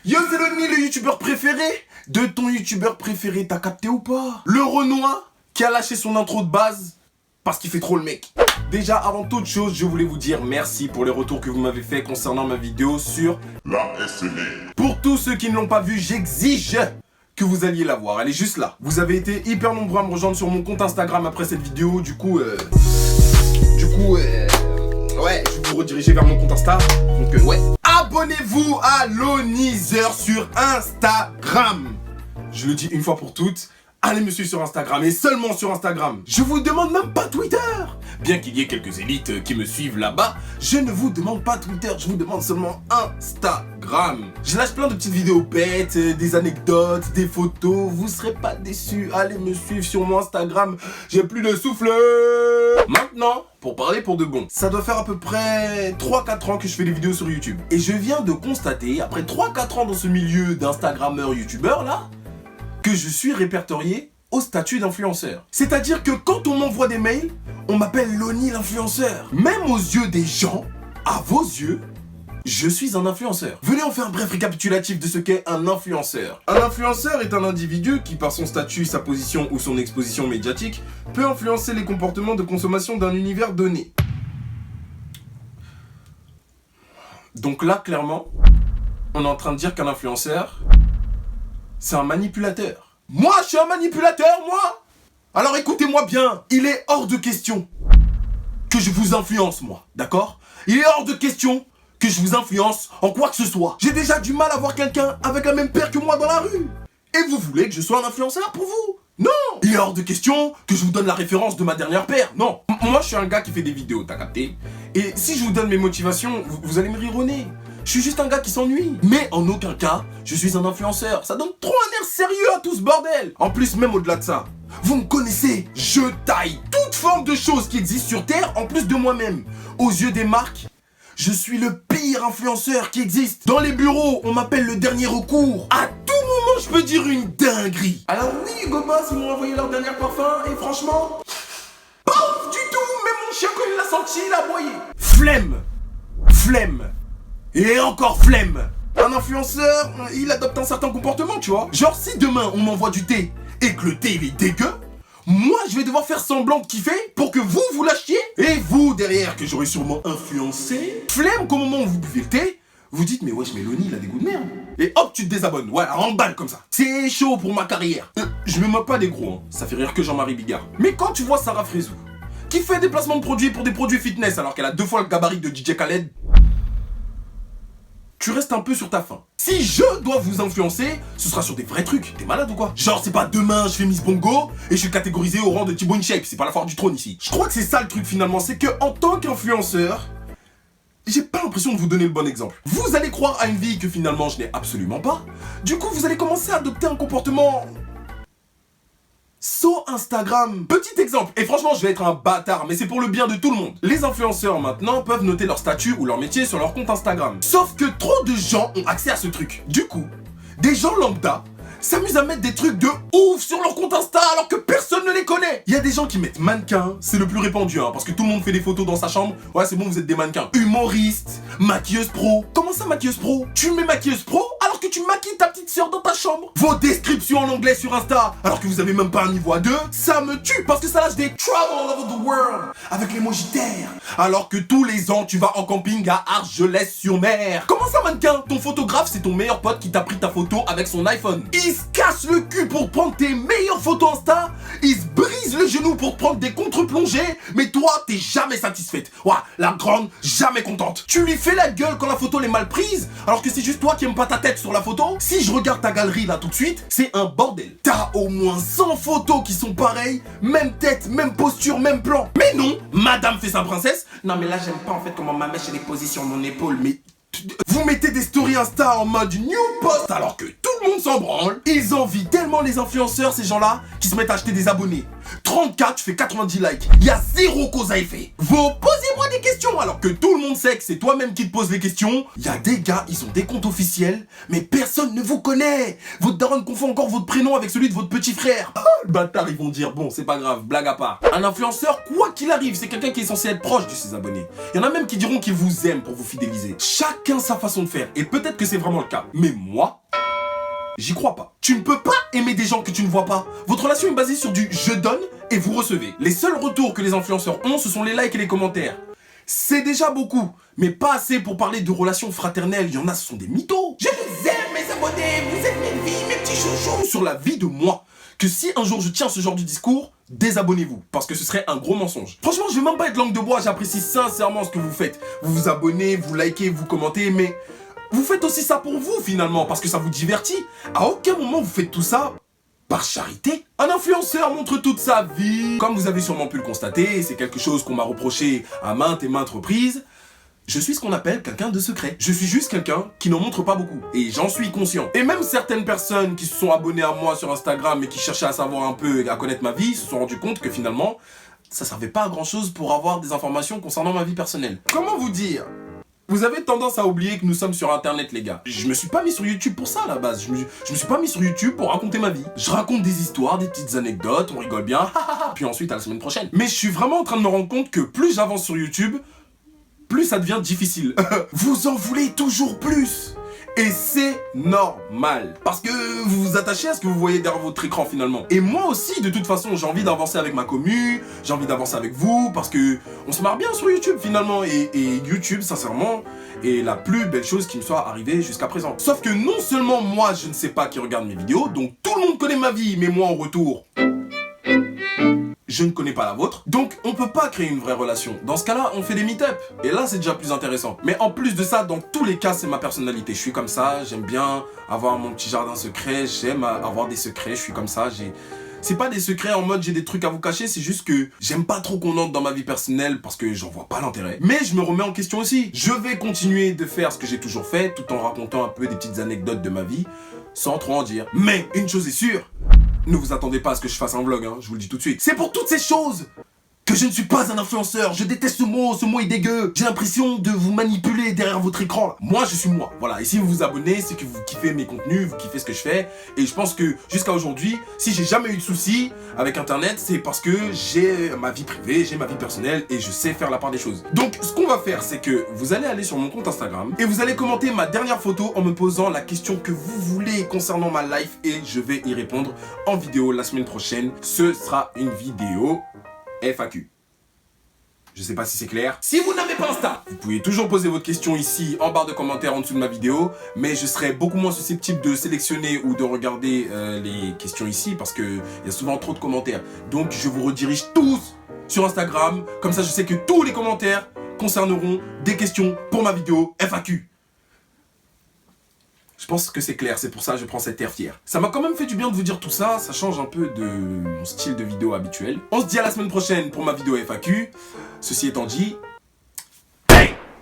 Yo, c'est Loni, le youtubeur préféré de ton youtubeur préféré, t'as capté ou pas? Le Renoir qui a lâché son intro de base parce qu'il fait trop le mec. Déjà, avant toute chose, je voulais vous dire merci pour les retours que vous m'avez fait concernant ma vidéo sur la SNL. Pour tous ceux qui ne l'ont pas vue, j'exige que vous alliez la voir, elle est juste là. Vous avez été hyper nombreux à me rejoindre sur mon compte Instagram après cette vidéo, du coup, ouais, je vais vous rediriger vers mon compte Insta, donc ouais. Abonnez-vous à Lonizer sur Instagram. Je le dis une fois pour toutes, allez me suivre sur Instagram et seulement sur Instagram. Je vous demande même pas Twitter. Bien qu'il y ait quelques élites qui me suivent là-bas, je ne vous demande pas Twitter, je vous demande seulement Instagram. Je lâche plein de petites vidéos bêtes, des anecdotes, des photos, vous serez pas déçus. Allez me suivre sur mon Instagram, j'ai plus de souffle. Maintenant, pour parler pour de bon, ça doit faire à peu près 3-4 ans que je fais des vidéos sur YouTube. Et je viens de constater, après 3-4 ans dans ce milieu d'instagrammeur youtubeur là, que je suis répertorié au statut d'influenceur. C'est-à-dire que quand on m'envoie des mails, on m'appelle Loni l'influenceur. Même aux yeux des gens, à vos yeux, je suis un influenceur. Venez, on fait un bref récapitulatif de ce qu'est un influenceur. Un influenceur est un individu qui, par son statut, sa position ou son exposition médiatique, peut influencer les comportements de consommation d'un univers donné. Donc là, clairement, on est en train de dire qu'un influenceur, c'est un manipulateur. Moi, je suis un manipulateur, moi! Alors écoutez-moi bien, il est hors de question que je vous influence, moi, d'accord? Il est hors de question que je vous influence en quoi que ce soit. J'ai déjà du mal à voir quelqu'un avec la même paire que moi dans la rue. Et vous voulez que je sois un influenceur pour vous? Non! Il est hors de question que je vous donne la référence de ma dernière paire. Non. Moi, je suis un gars qui fait des vidéos, t'as capté? Et si je vous donne mes motivations, vous allez me rire au nez. Je suis juste un gars qui s'ennuie. Mais en aucun cas, je suis un influenceur. Ça donne trop un air sérieux à tout ce bordel. En plus, même au-delà de ça, vous me connaissez. Je taille toute forme de choses qui existent sur Terre en plus de moi-même. Aux yeux des marques, je suis le pire influenceur qui existe. Dans les bureaux, on m'appelle le dernier recours. À tout moment, je peux dire une dinguerie. Alors oui, Hugo Boss, ils m'ont envoyé leur dernier parfum et franchement, pas ouf du tout. Même mon chien, quand il l'a senti, il a aboyé. Flemme. Flemme. Et encore flemme. Un influenceur, il adopte un certain comportement, tu vois. Genre, si demain, on m'envoie du thé et que le thé, il est dégueu, moi, je vais devoir faire semblant de kiffer pour que vous lâchiez. Et vous, derrière, que j'aurais sûrement influencé, flemme qu'au moment où vous buvez le thé, vous dites, mais wesh, Mélanie, il a des goûts de merde. Et hop, tu te désabonnes. Voilà, en balle comme ça. C'est chaud pour ma carrière. Je me moque pas des gros, hein. Ça fait rire que Jean-Marie Bigard. Mais quand tu vois Sarah Frézou, qui fait des placements de produits pour des produits fitness alors qu'elle a 2 fois le gabarit de DJ Khaled, tu restes un peu sur ta faim. Si je dois vous influencer, ce sera sur des vrais trucs. T'es malade ou quoi? Genre, c'est pas demain, je fais Miss Bongo et je suis catégorisé au rang de Thibaut InShape. C'est pas la foire du trône ici. Je crois que c'est ça le truc finalement, c'est que en tant qu'influenceur, j'ai pas l'impression de vous donner le bon exemple. Vous allez croire à une vie que finalement je n'ai absolument pas. Du coup, vous allez commencer à adopter un comportement so Instagram. Petit exemple, et franchement je vais être un bâtard, mais c'est pour le bien de tout le monde. Les influenceurs maintenant peuvent noter leur statut ou leur métier sur leur compte Instagram. Sauf que trop de gens ont accès à ce truc. Du coup, des gens lambda s'amusent à mettre des trucs de ouf sur leur compte Insta alors que personne ne les connaît. Il y a des gens qui mettent mannequin, c'est le plus répandu hein, parce que tout le monde fait des photos dans sa chambre. Ouais, c'est bon, vous êtes des mannequins. Humoriste, maquilleuse pro. Comment ça maquilleuse pro? Tu mets maquilleuse pro alors que tu maquilles ta petite sœur dans ta chambre. Vos descriptions en anglais sur Insta alors que vous avez même pas un niveau A2, ça me tue parce que ça lâche des travel all over the world avec l'emoji terre. Alors que tous les ans tu vas en camping à Argelès-sur-Mer. Comment ça mannequin? Ton photographe c'est ton meilleur pote qui t'a pris ta photo avec son iPhone. Il se casse le cul pour prendre tes meilleures photos Insta, il se brise le genou pour te prendre des contre-plongées, mais toi t'es jamais satisfaite. Ouah, la grande, jamais contente. Tu lui fais la gueule quand la photo est mal prise, alors que c'est juste toi qui aimes pas ta tête sur la photo. Si je regarde ta galerie là tout de suite, c'est un bordel. T'as au moins 100 photos qui sont pareilles, même tête, même posture, même plan. Mais non, madame fait sa princesse. Non mais là j'aime pas en fait comment ma mèche elle est posée sur mon épaule, mais vous mettez des stories Insta en mode new post alors que tout le monde s'en branle. Ils envient tellement les influenceurs, ces gens-là, qui se mettent à acheter des abonnés. 34, tu fais 90 likes. Il y a zéro cause à effet. Vous posez-moi des questions alors que tout le monde sait que c'est toi-même qui te poses les questions. Il y a des gars, ils ont des comptes officiels, mais personne ne vous connaît. Votre daronne confond encore votre prénom avec celui de votre petit frère. Oh, le bâtard, ils vont dire, bon, c'est pas grave, blague à part. Un influenceur, quoi qu'il arrive, c'est quelqu'un qui est censé être proche de ses abonnés. Il y en a même qui diront qu'ils vous aiment pour vous fidéliser. Chacun sa façon de faire, et peut-être que c'est vraiment le cas. Mais moi, j'y crois pas. Tu ne peux pas aimer des gens que tu ne vois pas. Votre relation est basée sur du je donne et vous recevez. Les seuls retours que les influenceurs ont, ce sont les likes et les commentaires. C'est déjà beaucoup, mais pas assez pour parler de relations fraternelles. Il y en a, ce sont des mythos. Je vous aime, mes abonnés, vous êtes mes vies, mes petits chouchous. Sur la vie de moi, que si un jour je tiens ce genre de discours, désabonnez-vous, parce que ce serait un gros mensonge. Franchement, je vais même pas être langue de bois, j'apprécie sincèrement ce que vous faites. Vous vous abonnez, vous likez, vous commentez, mais vous faites aussi ça pour vous finalement, parce que ça vous divertit. À aucun moment vous faites tout ça par charité. Un influenceur montre toute sa vie. Comme vous avez sûrement pu le constater, c'est quelque chose qu'on m'a reproché à maintes et maintes reprises. Je suis ce qu'on appelle quelqu'un de secret. Je suis juste quelqu'un qui n'en montre pas beaucoup. Et j'en suis conscient. Et même certaines personnes qui se sont abonnées à moi sur Instagram et qui cherchaient à savoir un peu, à connaître ma vie, se sont rendues compte que finalement, ça servait pas à grand chose pour avoir des informations concernant ma vie personnelle. Comment vous dire ? Vous avez tendance à oublier que nous sommes sur internet, les gars. Je me suis pas mis sur YouTube pour ça à la base. Je me suis pas mis sur YouTube pour raconter ma vie. Je raconte des histoires, des petites anecdotes, on rigole bien. Puis ensuite à la semaine prochaine. Mais je suis vraiment en train de me rendre compte que plus j'avance sur YouTube, plus ça devient difficile. Vous en voulez toujours plus. Et c'est normal. Parce que vous vous attachez à ce que vous voyez derrière votre écran finalement. Et moi aussi, de toute façon, j'ai envie d'avancer avec ma commu, j'ai envie d'avancer avec vous, parce que on se marre bien sur YouTube finalement. Et YouTube, sincèrement, est la plus belle chose qui me soit arrivée jusqu'à présent. Sauf que non seulement moi, je ne sais pas qui regarde mes vidéos, donc tout le monde connaît ma vie, mais moi en retour, je ne connais pas la vôtre, donc on peut pas créer une vraie relation. Dans ce cas-là, on fait des meet-up. Et là, c'est déjà plus intéressant. Mais en plus de ça, dans tous les cas, c'est ma personnalité. Je suis comme ça, j'aime bien avoir mon petit jardin secret, j'aime avoir des secrets, je suis comme ça, c'est pas des secrets en mode j'ai des trucs à vous cacher, c'est juste que j'aime pas trop qu'on entre dans ma vie personnelle parce que j'en vois pas l'intérêt. Mais je me remets en question aussi. Je vais continuer de faire ce que j'ai toujours fait, tout en racontant un peu des petites anecdotes de ma vie, sans trop en dire. Mais une chose est sûre, ne vous attendez pas à ce que je fasse un vlog, hein, je vous le dis tout de suite. C'est pour toutes ces choses que je ne suis pas un influenceur. Je déteste ce mot est dégueu. J'ai l'impression de vous manipuler derrière votre écran. Moi, je suis moi. Voilà, et si vous vous abonnez, c'est que vous kiffez mes contenus, vous kiffez ce que je fais. Et je pense que jusqu'à aujourd'hui, si j'ai jamais eu de soucis avec Internet, c'est parce que j'ai ma vie privée, j'ai ma vie personnelle et je sais faire la part des choses. Donc, ce qu'on va faire, c'est que vous allez aller sur mon compte Instagram et vous allez commenter ma dernière photo en me posant la question que vous voulez concernant ma life et je vais y répondre en vidéo la semaine prochaine. Ce sera une vidéo FAQ. Je sais pas si c'est clair. Si vous n'avez pas Insta, vous pouvez toujours poser votre question ici en barre de commentaires en dessous de ma vidéo, mais je serai beaucoup moins susceptible de sélectionner ou de regarder les questions ici parce que il y a souvent trop de commentaires. Donc je vous redirige tous sur Instagram, comme ça je sais que tous les commentaires concerneront des questions pour ma vidéo FAQ. Je pense que c'est clair, c'est pour ça que je prends cette air fier. Ça m'a quand même fait du bien de vous dire tout ça, ça change un peu de mon style de vidéo habituel. On se dit à la semaine prochaine pour ma vidéo FAQ. Ceci étant dit,